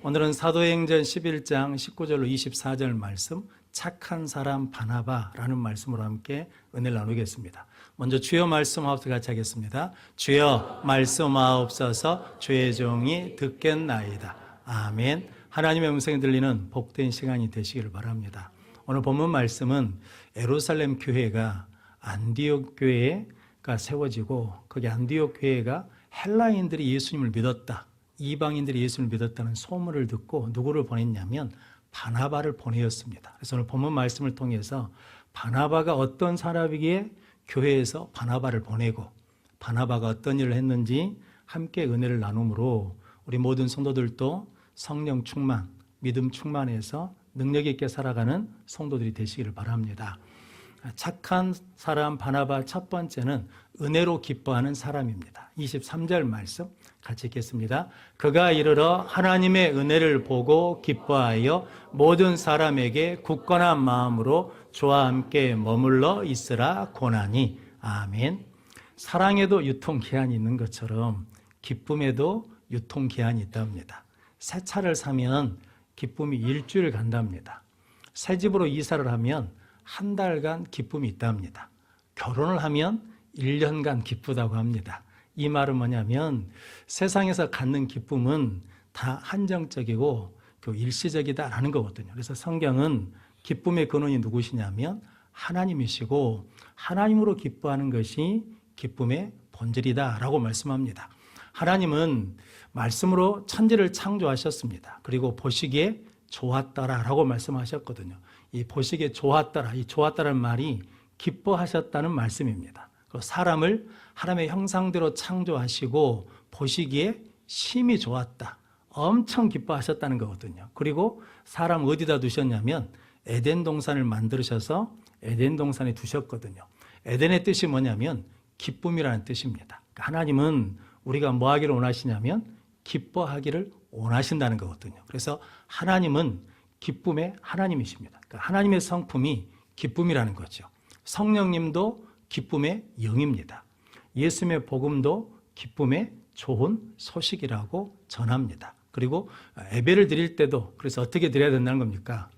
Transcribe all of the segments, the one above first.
오늘은 사도행전 11장 19절로 24절 말씀, 착한 사람 바나바라는 말씀으로 함께 은혜를 나누겠습니다. 먼저 주여 말씀하옵소서 같이 하겠습니다. 주여 말씀하옵소서 주의 종이 듣겠나이다. 아멘. 하나님의 음성이 들리는 복된 시간이 되시기를 바랍니다. 오늘 본문 말씀은 예루살렘 교회가 안디옥 교회가 세워지고 거기 안디옥 교회가 헬라인들이 예수님을 믿었다, 이방인들이 예수님을 믿었다는 소문을 듣고 누구를 보냈냐면 바나바를 보내었습니다. 그래서 오늘 본문 말씀을 통해서 바나바가 어떤 사람이기에 교회에서 바나바를 보내고 바나바가 어떤 일을 했는지 함께 은혜를 나눔으로 우리 모든 성도들도 성령 충만, 믿음 충만해서 능력 있게 살아가는 성도들이 되시기를 바랍니다. 착한 사람 바나바 첫 번째는 은혜로 기뻐하는 사람입니다. 23절 말씀 같이 읽겠습니다. 그가 이르러 하나님의 은혜를 보고 기뻐하여 모든 사람에게 굳건한 마음으로 주와 함께 머물러 있으라 고나니. 아멘. 사랑에도 유통기한이 있는 것처럼 기쁨에도 유통기한이 있답니다. 새 차를 사면 기쁨이 일주일 간답니다. 새 집으로 이사를 하면 한 달간 기쁨이 있답니다. 결혼을 하면 1년간 기쁘다고 합니다. 이 말은 뭐냐면 세상에서 갖는 기쁨은 다 한정적이고 일시적이다라는 거거든요. 그래서 성경은 기쁨의 근원이 누구시냐면 하나님이시고 하나님으로 기뻐하는 것이 기쁨의 본질이다라고 말씀합니다. 하나님은 말씀으로 천지를 창조하셨습니다. 그리고 보시기에 좋았더라라고 말씀하셨거든요. 이 보시기에 좋았더라, 이 좋았다라는 말이 기뻐하셨다는 말씀입니다. 사람을 하나님의 형상대로 창조하시고 보시기에 심히 좋았다, 엄청 기뻐하셨다는 거거든요. 그리고 사람 어디다 두셨냐면 에덴 동산을 만드셔서 에덴 동산에 두셨거든요. 에덴의 뜻이 뭐냐면 기쁨이라는 뜻입니다. 하나님은 우리가 뭐 하기를 원하시냐면 기뻐하기를 원하신다는 거거든요. 그래서 하나님은 기쁨의 하나님이십니다. 그러니까 하나님의 성품이 기쁨이라는 거죠. 성령님도 기쁨의 영입니다. 예수님의 복음도 기쁨의 좋은 소식이라고 전합니다. 그리고 예배를 드릴 때도 그래서 어떻게 드려야 된다는 겁니까?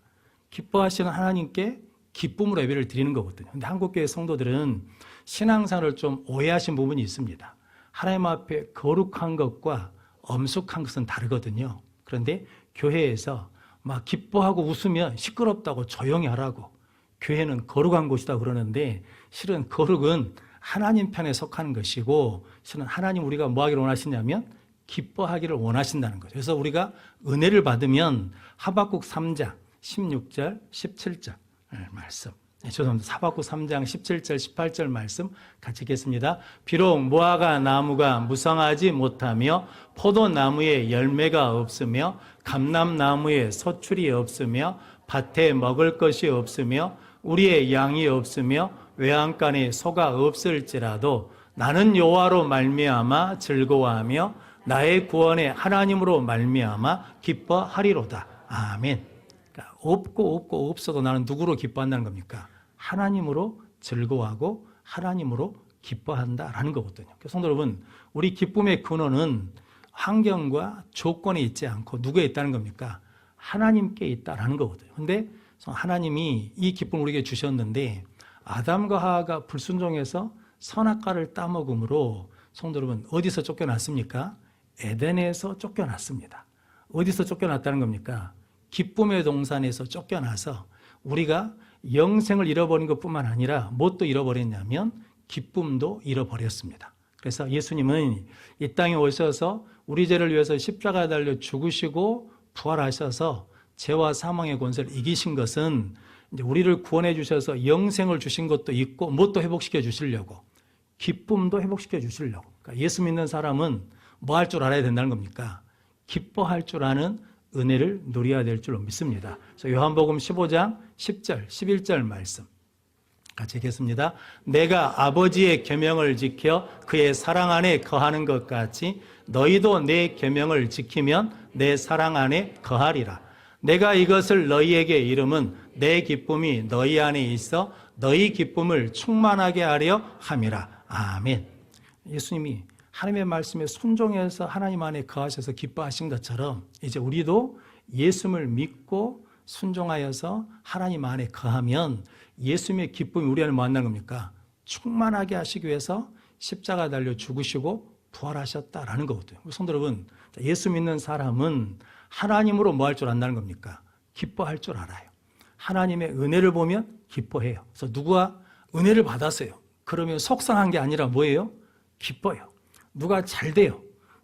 기뻐하시는 하나님께 기쁨으로 예배를 드리는 거거든요. 근데 한국교회 성도들은 신앙생활을 좀 오해하신 부분이 있습니다. 하나님 앞에 거룩한 것과 엄숙한 것은 다르거든요. 그런데 교회에서 막 기뻐하고 웃으면 시끄럽다고 조용히 하라고, 교회는 거룩한 곳이다 그러는데 실은 거룩은 하나님 편에 속하는 것이고 실은 하나님 우리가 뭐 하기를 원하시냐면 기뻐하기를 원하신다는 거죠. 그래서 우리가 은혜를 받으면 하박국 3장 16절 17절 말씀, 죄송합니다. 하박국 3장 17절 18절 말씀 같이 읽겠습니다. 비록 무화과 나무가 무성하지 못하며 포도나무에 열매가 없으며 감람나무에 소출이 없으며 밭에 먹을 것이 없으며 우리의 양이 없으며 외양간에 소가 없을지라도 나는 여호와로 말미암아 즐거워하며 나의 구원의 하나님으로 말미암아 기뻐하리로다. 아멘. 그러니까 없고 없어도 나는 누구로 기뻐한다는 겁니까? 하나님으로 즐거워하고 하나님으로 기뻐한다라는 거거든요. 성도 여러분, 우리 기쁨의 근원은 환경과 조건에 있지 않고 누구에 있다는 겁니까? 하나님께 있다라는 거거든요. 근데 하나님이 이 기쁨을 우리에게 주셨는데 아담과 하와가 불순종해서 선악과를 따먹음으로 성도 여러분 어디서 쫓겨났습니까? 에덴에서 쫓겨났습니다. 어디서 쫓겨났다는 겁니까? 기쁨의 동산에서 쫓겨나서 우리가 영생을 잃어버린 것뿐만 아니라 무엇도 잃어버렸냐면 기쁨도 잃어버렸습니다. 그래서 예수님은 이 땅에 오셔서 우리 죄를 위해서 십자가에 달려 죽으시고 부활하셔서 죄와 사망의 권세를 이기신 것은 이제 우리를 구원해 주셔서 영생을 주신 것도 있고 무엇도 회복시켜 주시려고, 기쁨도 회복시켜 주시려고. 그러니까 예수 믿는 사람은 뭐 할 줄 알아야 된다는 겁니까? 기뻐할 줄 아는 은혜를 누려야 될 줄로 믿습니다. 그래서 요한복음 15장 10절 11절 말씀 같이 읽겠습니다. 내가 아버지의 계명을 지켜 그의 사랑 안에 거하는 것 같이 너희도 내 계명을 지키면 내 사랑 안에 거하리라. 내가 이것을 너희에게 이름은 내 기쁨이 너희 안에 있어 너희 기쁨을 충만하게 하려 함이라. 아멘. 예수님이 하나님의 말씀에 순종해서 하나님 안에 거하셔서 기뻐하신 것처럼 이제 우리도 예수를 믿고 순종하여서 하나님 안에 거하면 예수님의 기쁨이 우리 안에 뭐 한다는 겁니까? 충만하게 하시기 위해서 십자가 달려 죽으시고 부활하셨다라는 거거든요. 성도 여러분, 예수 믿는 사람은 하나님으로 뭐 할 줄 안다는 겁니까? 기뻐할 줄 알아요. 하나님의 은혜를 보면 기뻐해요. 그래서 누가 은혜를 받았어요. 그러면 속상한 게 아니라 뭐예요? 기뻐요. 누가 잘 돼요.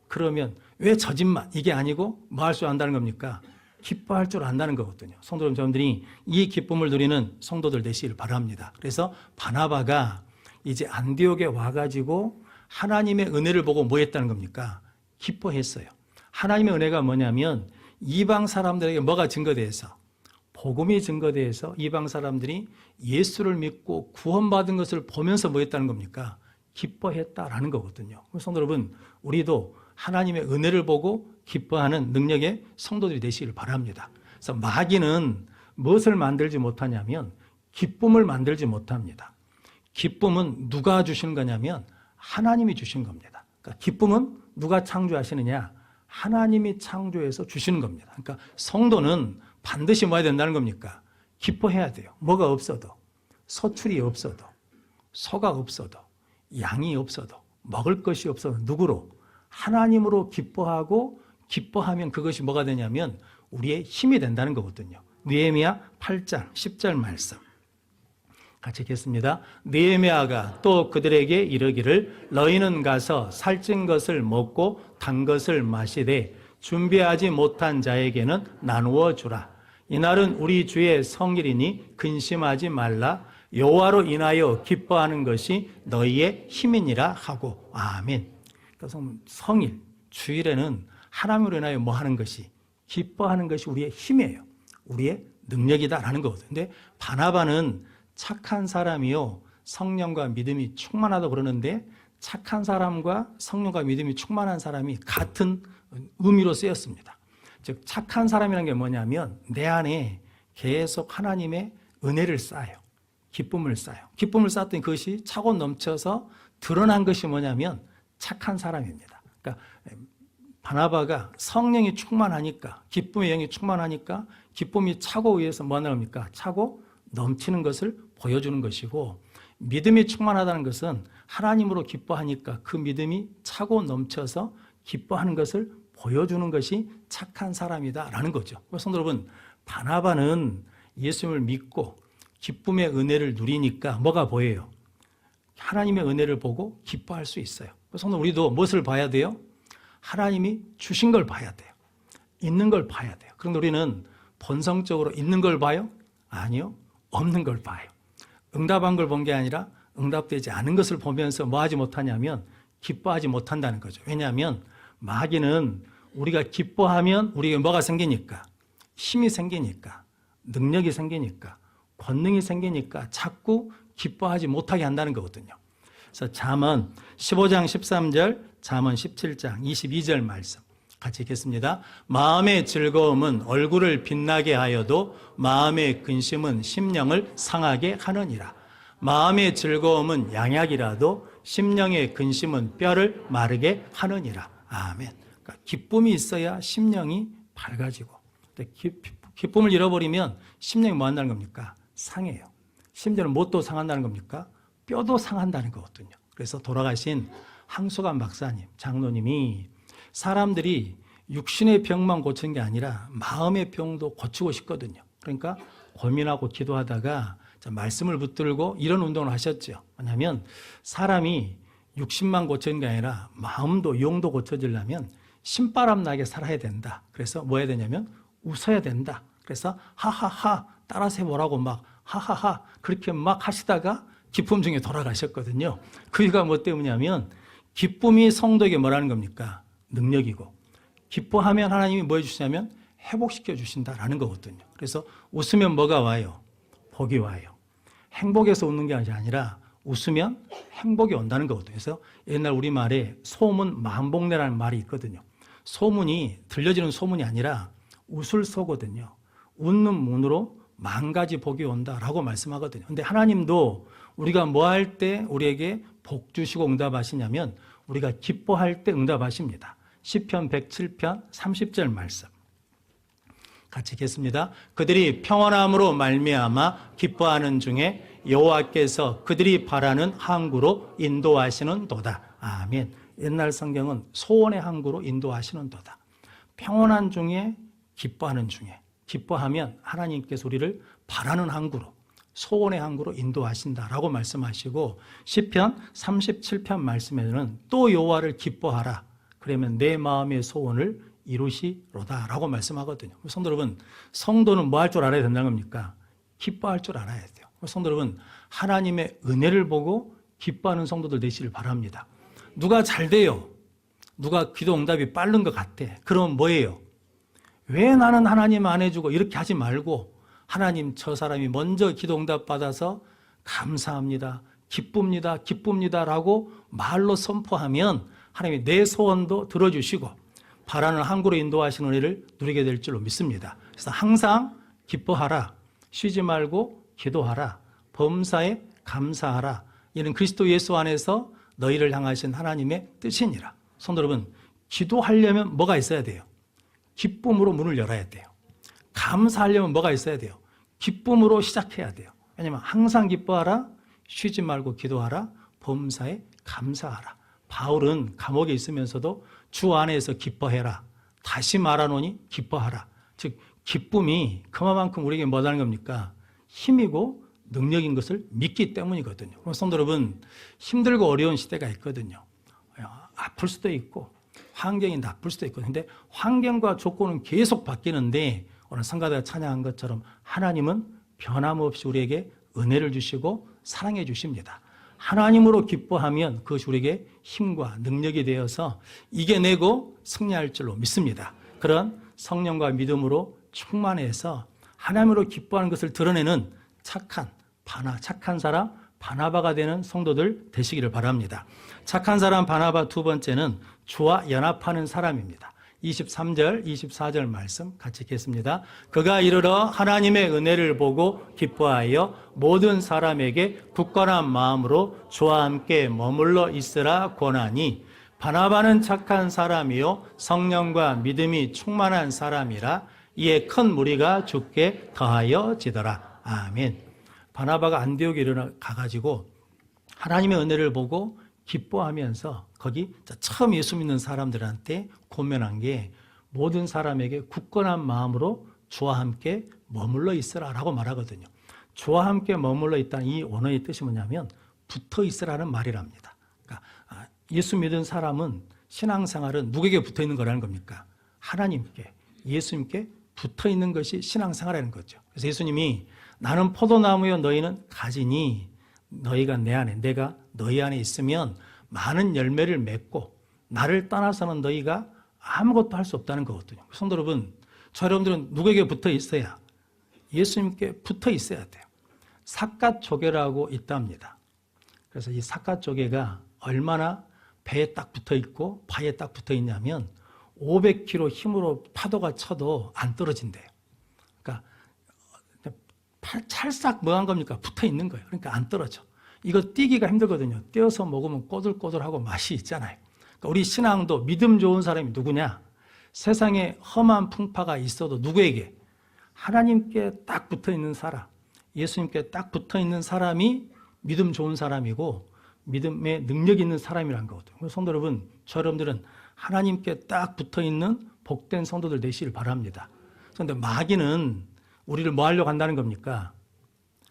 그러면 왜 저짓만 이게 아니고 뭐 할 줄 안다는 겁니까? 기뻐할 줄 안다는 거거든요. 성도 여러분들이 이 기쁨을 누리는 성도들 되시길 바랍니다. 그래서 바나바가 이제 안디옥에 와가지고 하나님의 은혜를 보고 뭐 했다는 겁니까? 기뻐했어요. 하나님의 은혜가 뭐냐면 이방 사람들에게 뭐가 증거돼서 복음이 증거돼서 이방 사람들이 예수를 믿고 구원받은 것을 보면서 뭐 했다는 겁니까? 기뻐했다라는 거거든요. 성도 여러분, 우리도 하나님의 은혜를 보고 기뻐하는 능력의 성도들이 되시길 바랍니다. 그래서 마귀는 무엇을 만들지 못하냐면 기쁨을 만들지 못합니다. 기쁨은 누가 주시는 거냐면 하나님이 주신 겁니다. 그러니까 기쁨은 누가 창조하시느냐? 하나님이 창조해서 주시는 겁니다. 그러니까 성도는 반드시 뭐 해야 된다는 겁니까? 기뻐해야 돼요. 뭐가 없어도, 소출이 없어도, 소가 없어도, 양이 없어도, 먹을 것이 없어도 누구로? 하나님으로 기뻐하고 기뻐하면 그것이 뭐가 되냐면 우리의 힘이 된다는 거거든요. 느헤미야 8장 10절 말씀 같이 읽겠습니다. 느헤미야가 또 그들에게 이르기를 너희는 가서 살찐 것을 먹고 단 것을 마시되 준비하지 못한 자에게는 나누어 주라. 이날은 우리 주의 성일이니 근심하지 말라. 여호와로 인하여 기뻐하는 것이 너희의 힘이니라 하고. 아멘. 그래서 성일, 주일에는 하나님으로 인하여 뭐 하는 것이? 기뻐하는 것이 우리의 힘이에요. 우리의 능력이다라는 거거든요. 근데 바나바는 착한 사람이요 성령과 믿음이 충만하다고 그러는데 착한 사람과 성령과 믿음이 충만한 사람이 같은 의미로 쓰였습니다. 즉 착한 사람이라는 게 뭐냐면 내 안에 계속 하나님의 은혜를 쌓아요. 기쁨을 쌓아요. 기쁨을 쌓았더니 그것이 차고 넘쳐서 드러난 것이 뭐냐면 착한 사람입니다. 그러니까 바나바가 성령이 충만하니까 기쁨의 영이 충만하니까 기쁨이 차고 위해서 뭐 하는 겁니까? 차고 넘치는 것을 보여주는 것이고 믿음이 충만하다는 것은 하나님으로 기뻐하니까 그 믿음이 차고 넘쳐서 기뻐하는 것을 보여주는 것이 착한 사람이다라는 거죠. 성도 여러분, 바나바는 예수님을 믿고 기쁨의 은혜를 누리니까 뭐가 보여요? 하나님의 은혜를 보고 기뻐할 수 있어요. 성도 우리도 무엇을 봐야 돼요? 하나님이 주신 걸 봐야 돼요. 있는 걸 봐야 돼요. 그런데 우리는 본성적으로 있는 걸 봐요? 아니요. 없는 걸 봐요. 응답한 걸 본 게 아니라 응답되지 않은 것을 보면서 뭐 하지 못하냐면 기뻐하지 못한다는 거죠. 왜냐하면 마귀는 우리가 기뻐하면 우리에게 뭐가 생기니까? 힘이 생기니까, 능력이 생기니까, 권능이 생기니까 자꾸 기뻐하지 못하게 한다는 거거든요. 그래서 잠언 15장 13절, 잠언 17장 22절 말씀 같이 읽겠습니다. 마음의 즐거움은 얼굴을 빛나게 하여도 마음의 근심은 심령을 상하게 하느니라. 마음의 즐거움은 양약이라도 심령의 근심은 뼈를 마르게 하느니라. 아멘. 그러니까 기쁨이 있어야 심령이 밝아지고, 기쁨을 잃어버리면 심령이 뭐 한다는 겁니까? 상해요. 심지어는 뭣도 상한다는 겁니까? 뼈도 상한다는 거거든요. 그래서 돌아가신 항소간 박사님, 장로님이 사람들이 육신의 병만 고치는 게 아니라 마음의 병도 고치고 싶거든요. 그러니까 고민하고 기도하다가 말씀을 붙들고 이런 운동을 하셨죠. 뭐냐면 사람이 육신만 고치는 게 아니라 마음도 영도 고쳐지려면 신바람 나게 살아야 된다. 그래서 뭐 해야 되냐면 웃어야 된다. 그래서 하하하 따라서 해보라고 막 하하하 그렇게 막 하시다가 기쁨 중에 돌아가셨거든요. 그 이유가 뭐 때문이냐면 기쁨이 성도에게 뭐라는 겁니까? 능력이고 기뻐하면 하나님이 뭐 해주시냐면 회복시켜 주신다라는 거거든요. 그래서 웃으면 뭐가 와요? 복이 와요. 행복에서 웃는 게 아니라 웃으면 행복이 온다는 거거든요. 그래서 옛날 우리말에 소문 만복내라는 말이 있거든요. 소문이 들려지는 소문이 아니라 웃을 소거든요. 웃는 문으로 만 가지 복이 온다라고 말씀하거든요. 근데 하나님도 우리가 뭐 할 때 우리에게 복 주시고 응답하시냐면 우리가 기뻐할 때 응답하십니다. 시편 107편 30절 말씀 같이 읽겠습니다. 그들이 평안함으로 말미암아 기뻐하는 중에 여호와께서 그들이 바라는 항구로 인도하시는 도다. 아멘. 옛날 성경은 소원의 항구로 인도하시는 도다. 평안한 중에 기뻐하는 중에, 기뻐하면 하나님께서 우리를 바라는 항구로, 소원의 항구로 인도하신다라고 말씀하시고, 시편 37편 말씀에는 또 여호와를 기뻐하라. 그러면 내 마음의 소원을 이루시로다라고 말씀하거든요. 성도 여러분, 성도는 뭐 할 줄 알아야 된다는 겁니까? 기뻐할 줄 알아야 돼요. 성도 여러분, 하나님의 은혜를 보고 기뻐하는 성도들 되시길 바랍니다. 누가 잘 돼요? 누가 기도 응답이 빠른 것 같아. 그러면 뭐예요? 왜 나는 하나님 안 해주고 이렇게 하지 말고 하나님 저 사람이 먼저 기도 응답 받아서 감사합니다. 기쁩니다. 기쁩니다라고 말로 선포하면 하나님이 내 소원도 들어주시고 바라는 항구로 인도하시는 은혜를 누리게 될 줄로 믿습니다. 그래서 항상 기뻐하라. 쉬지 말고 기도하라. 범사에 감사하라. 이는 그리스도 예수 안에서 너희를 향하신 하나님의 뜻이니라. 성도 여러분, 기도하려면 뭐가 있어야 돼요? 기쁨으로 문을 열어야 돼요. 감사하려면 뭐가 있어야 돼요? 기쁨으로 시작해야 돼요. 왜냐하면 항상 기뻐하라, 쉬지 말고 기도하라, 범사에 감사하라. 바울은 감옥에 있으면서도 주 안에서 기뻐해라. 다시 말하노니 기뻐하라. 즉 기쁨이 그만큼 우리에게 뭐라는 겁니까? 힘이고 능력인 것을 믿기 때문이거든요. 그럼 성도 여러분, 힘들고 어려운 시대가 있거든요. 아플 수도 있고 환경이 나쁠 수도 있고, 근데 환경과 조건은 계속 바뀌는데 오늘 성가대가 찬양한 것처럼 하나님은 변함없이 우리에게 은혜를 주시고 사랑해 주십니다. 하나님으로 기뻐하면 그것이 우리에게 힘과 능력이 되어서 이겨내고 승리할 줄로 믿습니다. 그런 성령과 믿음으로 충만해서 하나님으로 기뻐하는 것을 드러내는 착한 사람 바나바가 되는 성도들 되시기를 바랍니다. 착한 사람 바나바 두 번째는 주와 연합하는 사람입니다. 23절, 24절 말씀 같이 읽겠습니다. 그가 이르러 하나님의 은혜를 보고 기뻐하여 모든 사람에게 굳건한 마음으로 주와 함께 머물러 있으라 권하니, 바나바는 착한 사람이요 성령과 믿음이 충만한 사람이라 이에 큰 무리가 주께 더하여 지더라. 아멘. 바나바가 안디옥에 가가지고 하나님의 은혜를 보고 기뻐하면서 거기 처음 예수 믿는 사람들한테 권면한 게 모든 사람에게 굳건한 마음으로 주와 함께 머물러 있으라라고 말하거든요. 주와 함께 머물러 있다는 이 원어의 뜻이 뭐냐면 붙어 있으라는 말이랍니다. 그러니까 예수 믿은 사람은 신앙생활은 누구에게 붙어 있는 거라는 겁니까? 하나님께, 예수님께 붙어 있는 것이 신앙생활이라는 거죠. 그래서 예수님이 나는 포도나무여 너희는 가지니 너희가 내 안에, 내가 너희 안에 있으면 많은 열매를 맺고 나를 떠나서는 너희가 아무것도 할 수 없다는 거거든요. 성도 여러분, 저 여러분들은 누구에게 붙어 있어야? 예수님께 붙어 있어야 돼요. 삿갓조개라고 있답니다. 그래서 이 삿갓조개가 얼마나 배에 딱 붙어 있고 바위에 딱 붙어 있냐면 500kg 힘으로 파도가 쳐도 안 떨어진대요. 그러니까 찰싹 뭐 한 겁니까? 붙어 있는 거예요. 그러니까 안 떨어져. 이거 띄기가 힘들거든요. 떼어서 먹으면 꼬들꼬들하고 맛이 있잖아요. 그러니까 우리 신앙도 믿음 좋은 사람이 누구냐? 세상에 험한 풍파가 있어도 누구에게? 하나님께 딱 붙어 있는 사람, 예수님께 딱 붙어 있는 사람이 믿음 좋은 사람이고 믿음에 능력 있는 사람이란 거거든요. 성도 여러분, 저 여러분들은 하나님께 딱 붙어 있는 복된 성도들 되시길 바랍니다. 그런데 마귀는 우리를 뭐 하려고 한다는 겁니까?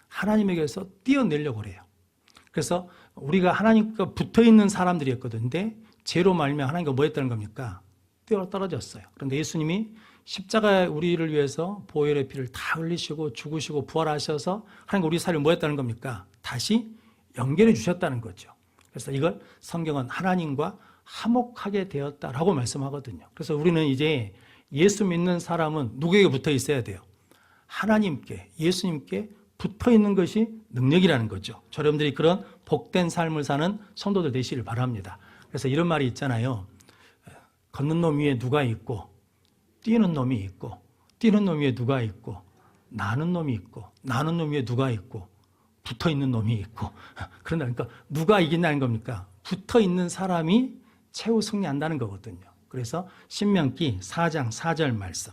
하나님에게서 띄어내려고 그래요. 그래서 우리가 하나님과 붙어 있는 사람들이었거든요. 근데 죄로 말미암아 하나님과 뭐 했다는 겁니까? 뛰어 떨어졌어요. 그런데 예수님이 십자가에 우리를 위해서 보혈의 피를 다 흘리시고 죽으시고 부활하셔서 하나님과 우리 사이를 뭐 했다는 겁니까? 다시 연결해 주셨다는 거죠. 그래서 이걸 성경은 하나님과 화목하게 되었다라고 말씀하거든요. 그래서 우리는 이제 예수 믿는 사람은 누구에게 붙어 있어야 돼요? 하나님께, 예수님께 붙어 있는 것이 능력이라는 거죠. 여러분들이 그런 복된 삶을 사는 성도들 되시길 바랍니다. 그래서 이런 말이 있잖아요. 걷는 놈 위에 누가 있고 뛰는 놈이 있고 뛰는 놈 위에 누가 있고 나는 놈이 있고 나는 놈 위에 누가 있고 붙어 있는 놈이 있고 그런다. 그러니까 누가 이긴다는 겁니까? 붙어 있는 사람이 최후 승리한다는 거거든요. 그래서 신명기 4장 4절 말씀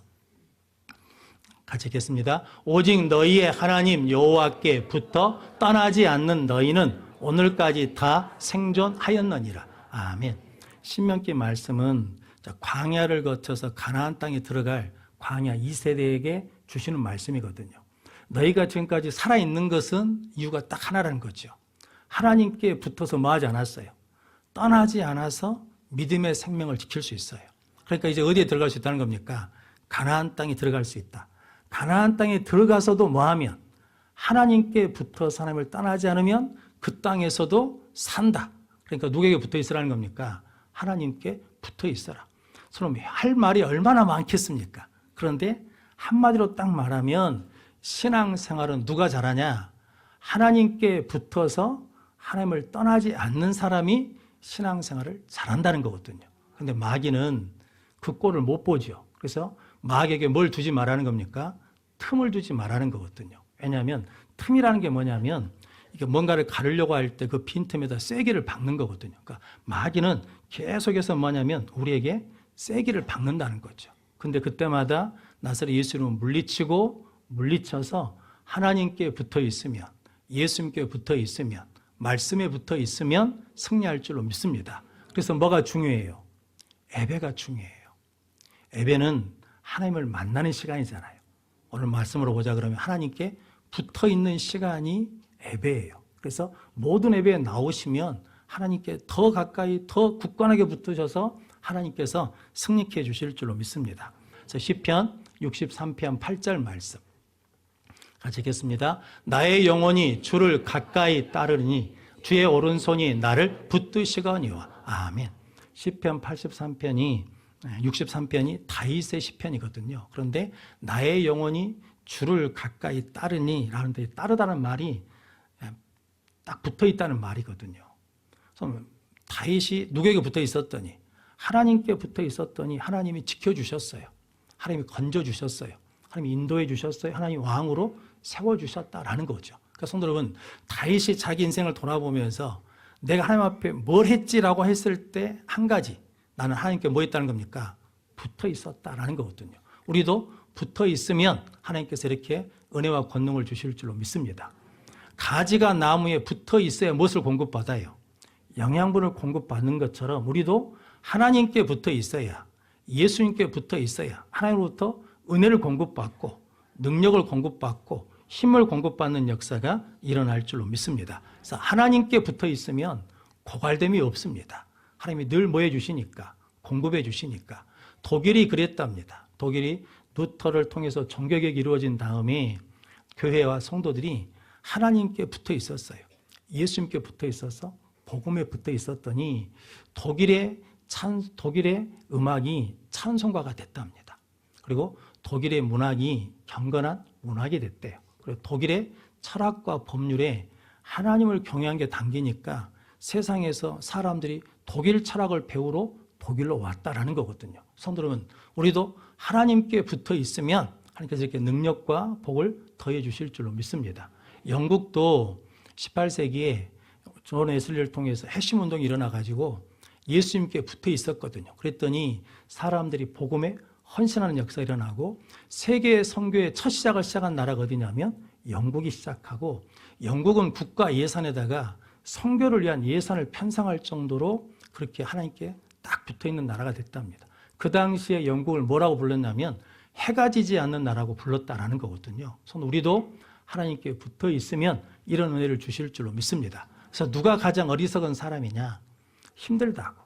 같이 읽겠습니다. 오직 너희의 하나님 여호와께 붙어 떠나지 않는 너희는 오늘까지 다 생존하였느니라. 아멘. 신명기 말씀은 광야를 거쳐서 가나안 땅에 들어갈 광야 2세대에게 주시는 말씀이거든요. 너희가 지금까지 살아있는 것은 이유가 딱 하나라는 거죠. 하나님께 붙어서 뭐 하지 않았어요? 떠나지 않아서 믿음의 생명을 지킬 수 있어요. 그러니까 이제 어디에 들어갈 수 있다는 겁니까? 가나안 땅에 들어갈 수 있다. 가나안 땅에 들어가서도 뭐 하면? 하나님께 붙어서 하나님을 떠나지 않으면 그 땅에서도 산다. 그러니까 누구에게 붙어 있으라는 겁니까? 하나님께 붙어 있어라. 그럼 할 말이 얼마나 많겠습니까? 그런데 한마디로 딱 말하면 신앙생활은 누가 잘하냐? 하나님께 붙어서 하나님을 떠나지 않는 사람이 신앙생활을 잘한다는 거거든요. 그런데 마귀는 그 꼴을 못 보죠. 그래서 마귀에게 뭘 두지 말라는 겁니까? 틈을 두지 말라는 거거든요. 왜냐하면 틈이라는 게 뭐냐면 이게 뭔가를 가르려고 할 때 그 빈틈에다 쐐기를 박는 거거든요. 그러니까 마귀는 계속해서 뭐냐면 우리에게 쐐기를 박는다는 거죠. 근데 그때마다 나사렛 예수님은 물리쳐서 하나님께 붙어 있으면, 예수님께 붙어 있으면, 말씀에 붙어 있으면 승리할 줄로 믿습니다. 그래서 뭐가 중요해요? 예배가 중요해요. 예배는 하나님을 만나는 시간이잖아요. 오늘 말씀으로 보자 그러면 하나님께 붙어 있는 시간이 예배예요. 그래서 모든 예배에 나오시면 하나님께 더 가까이 더 굳건하게 붙으셔서 하나님께서 승리케 해주실 줄로 믿습니다. 그래서 시편 63편 8절 말씀 같이 읽겠습니다. 나의 영혼이 주를 가까이 따르니 주의 오른손이 나를 붙드시거니와. 아멘. 시편 63편이 다윗의 시편이거든요. 그런데 나의 영혼이 주를 가까이 따르니 라는데 따르다는 말이 딱 붙어 있다는 말이거든요. 그래서 다윗이 누구에게 붙어 있었더니 하나님께 붙어 있었더니 하나님이 지켜주셨어요. 하나님이 건져주셨어요. 하나님이 인도해 주셨어요. 하나님이 왕으로 세워주셨다라는 거죠. 그러니까 성도 여러분, 다윗이 자기 인생을 돌아보면서 내가 하나님 앞에 뭘 했지라고 했을 때 한 가지, 나는 하나님께 뭐 했다는 겁니까? 붙어 있었다라는 거거든요. 우리도 붙어 있으면 하나님께서 이렇게 은혜와 권능을 주실 줄로 믿습니다. 가지가 나무에 붙어 있어야 무엇을 공급받아요? 영양분을 공급받는 것처럼 우리도 하나님께 붙어 있어야, 예수님께 붙어 있어야 하나님으로부터 은혜를 공급받고 능력을 공급받고 힘을 공급받는 역사가 일어날 줄로 믿습니다. 그래서 하나님께 붙어 있으면 고갈됨이 없습니다. 하나님이 늘 뭐 해주시니까? 공급해 주시니까. 독일이 그랬답니다. 독일이 루터를 통해서 종교개혁이 이루어진 다음에 교회와 성도들이 하나님께 붙어 있었어요. 예수님께 붙어 있어서 복음에 붙어 있었더니 독일의 음악이 찬송가가 됐답니다. 그리고 독일의 문학이 경건한 문학이 됐대요. 그리고 독일의 철학과 법률에 하나님을 경외한 게 담기니까 세상에서 사람들이 독일 철학을 배우러 독일로 왔다라는 거거든요. 성도 여러분, 우리도 하나님께 붙어 있으면 하나님께서 이렇게 능력과 복을 더해 주실 줄로 믿습니다. 영국도 18세기에 존 웨슬리를 통해서 핵심 운동이 일어나가지고 예수님께 붙어 있었거든요. 그랬더니 사람들이 복음에 헌신하는 역사가 일어나고 세계 선교의 첫 시작을 시작한 나라가 어디냐면 영국이 시작하고, 영국은 국가 예산에다가 선교를 위한 예산을 편성할 정도로 그렇게 하나님께 딱 붙어 있는 나라가 됐답니다. 그 당시에 영국을 뭐라고 불렀냐면 해가 지지 않는 나라고 불렀다라는 거거든요. 그래서 우리도 하나님께 붙어 있으면 이런 은혜를 주실 줄로 믿습니다. 그래서 누가 가장 어리석은 사람이냐? 힘들다고,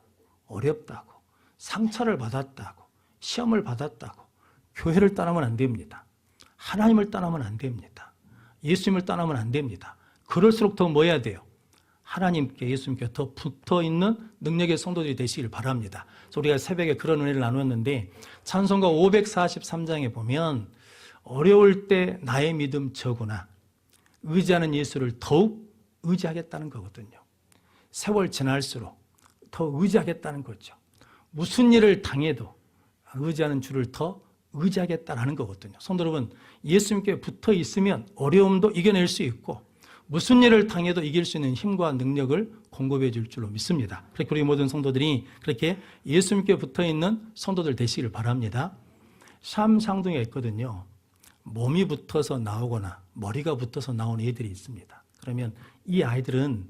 어렵다고, 상처를 받았다고, 시험을 받았다고 교회를 떠나면 안 됩니다. 하나님을 떠나면 안 됩니다. 예수님을 떠나면 안 됩니다. 그럴수록 더 뭐 해야 돼요? 하나님께, 예수님께 더 붙어있는 능력의 성도들이 되시길 바랍니다. 그래서 우리가 새벽에 그런 은혜를 나누었는데 찬송가 543장에 보면 어려울 때 나의 믿음 저구나 의지하는 예수를 더욱 의지하겠다는 거거든요. 세월 지날수록 더 의지하겠다는 거죠. 무슨 일을 당해도 의지하는 주를 더 의지하겠다라는 거거든요. 성도 여러분, 예수님께 붙어 있으면 어려움도 이겨낼 수 있고 무슨 일을 당해도 이길 수 있는 힘과 능력을 공급해 줄 줄로 믿습니다. 그렇게 우리 모든 성도들이 그렇게 예수님께 붙어있는 성도들 되시길 바랍니다. 샴상둥이가 있거든요. 몸이 붙어서 나오거나 머리가 붙어서 나오는 애들이 있습니다. 그러면 이 아이들은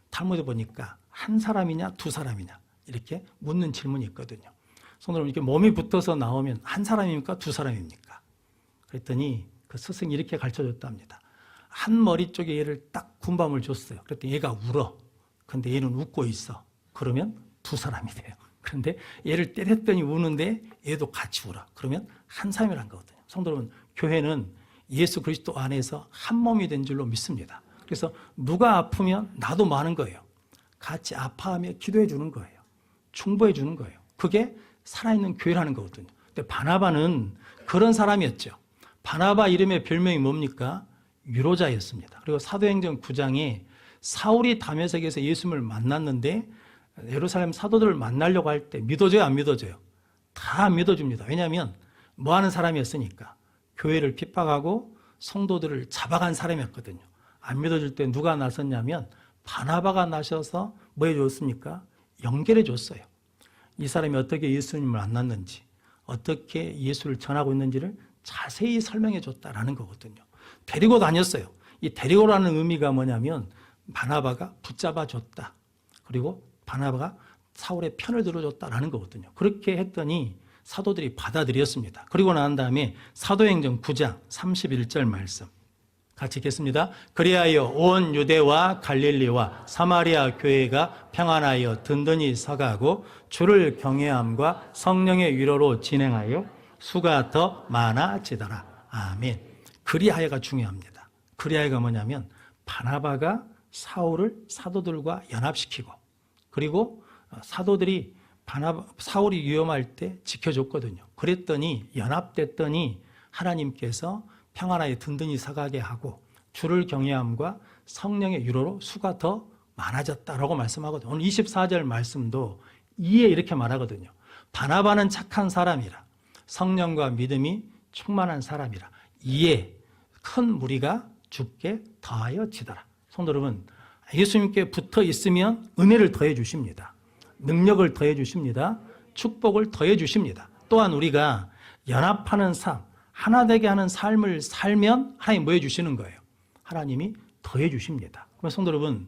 탈무드에 보니까 한 사람이냐 두 사람이냐 이렇게 묻는 질문이 있거든요. 성도 여러분, 이렇게 몸이 붙어서 나오면 한 사람입니까 두 사람입니까? 그랬더니 그 스승이 이렇게 가르쳐줬답니다. 한 머리 쪽에 얘를 딱 군밤을 줬어요. 그랬더니 얘가 울어. 근데 얘는 웃고 있어. 그러면 두 사람이 돼요. 그런데 얘를 때렸더니 우는데 얘도 같이 울어. 그러면 한 사람이란 거거든요. 성도 여러분, 교회는 예수 그리스도 안에서 한 몸이 된 줄로 믿습니다. 그래서 누가 아프면 나도 많은 거예요. 같이 아파하며 기도해 주는 거예요. 충보해 주는 거예요. 그게 살아있는 교회라는 거거든요. 근데 바나바는 그런 사람이었죠. 바나바 이름의 별명이 뭡니까? 위로자였습니다. 그리고 사도행전 9장에 사울이 다메섹에서 예수님을 만났는데 예루살렘 사도들을 만나려고 할 때 믿어져요, 안 믿어져요? 다 믿어줍니다. 왜냐하면 뭐 하는 사람이었으니까. 교회를 핍박하고 성도들을 잡아간 사람이었거든요. 안 믿어줄 때 누가 나섰냐면 바나바가 나셔서 뭐 해줬습니까? 연결해 줬어요. 이 사람이 어떻게 예수님을 만났는지, 어떻게 예수를 전하고 있는지를 자세히 설명해 줬다라는 거거든요. 데리고 다녔어요. 이 데리고라는 의미가 뭐냐면 바나바가 붙잡아 줬다. 그리고 바나바가 사울의 편을 들어줬다라는 거거든요. 그렇게 했더니 사도들이 받아들였습니다. 그리고 난 다음에 사도행전 9장 31절 말씀 같이 읽겠습니다. 그리하여 온 유대와 갈릴리와 사마리아 교회가 평안하여 든든히 서가고 주를 경외함과 성령의 위로로 진행하여 수가 더 많아지더라. 아멘. 그리하여가 중요합니다. 그리하여가 뭐냐면 바나바가 사울을 사도들과 연합시키고 그리고 사도들이 사울이 위험할 때 지켜줬거든요. 그랬더니 연합됐더니 하나님께서 평안하게 든든히 서가게 하고 주를 경외함과 성령의 위로로 수가 더 많아졌다라고 말씀하거든요. 오늘 24절 말씀도 이에 이렇게 말하거든요. 바나바는 착한 사람이라 성령과 믿음이 충만한 사람이라 이에 큰 무리가 주께 더하여 지더라. 성도 여러분, 예수님께 붙어 있으면 은혜를 더해 주십니다. 능력을 더해 주십니다. 축복을 더해 주십니다. 또한 우리가 연합하는 삶, 하나 되게 하는 삶을 살면 하나님 뭐 해주시는 거예요? 하나님이 더해 주십니다. 그럼 성도 여러분,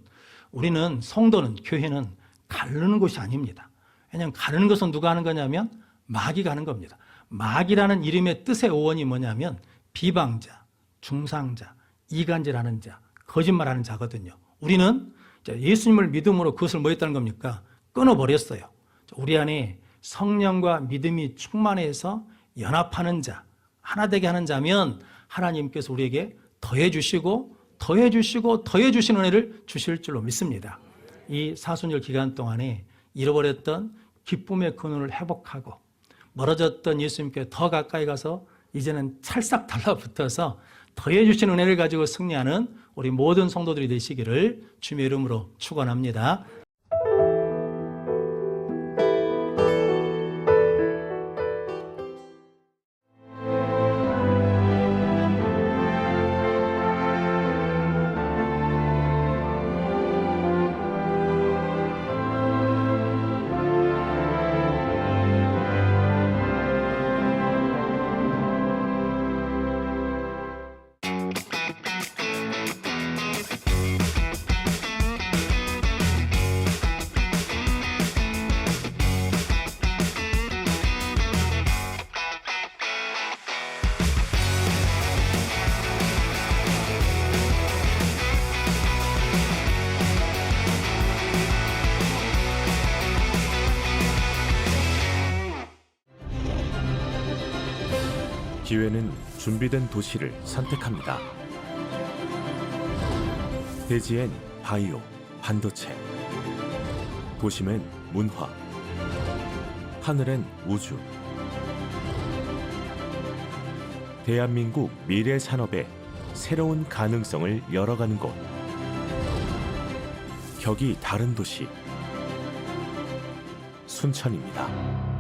우리는 성도는 교회는 가르는 곳이 아닙니다. 왜냐하면 가르는 것은 누가 하는 거냐면 마귀가 하는 겁니다. 마귀라는 이름의 뜻의 어원이 뭐냐면 비방자, 중상자, 이간질하는 자, 거짓말하는 자거든요. 우리는 예수님을 믿음으로 그것을 뭐 했다는 겁니까? 끊어버렸어요. 우리 안에 성령과 믿음이 충만해서 연합하는 자, 하나 되게 하는 자면 하나님께서 우리에게 더해 주시고 더해 주시고 더해 주시는 은혜를 주실 줄로 믿습니다. 이 사순절 기간 동안에 잃어버렸던 기쁨의 근원을 회복하고 멀어졌던 예수님께 더 가까이 가서 이제는 찰싹 달라붙어서 더해 주신 은혜를 가지고 승리하는 우리 모든 성도들이 되시기를 주님의 이름으로 축원합니다. 기회는 준비된 도시를 선택합니다. 대지엔 바이오, 반도체, 도심엔 문화, 하늘엔 우주. 대한민국 미래 산업의 새로운 가능성을 열어가는 곳. 격이 다른 도시, 순천입니다.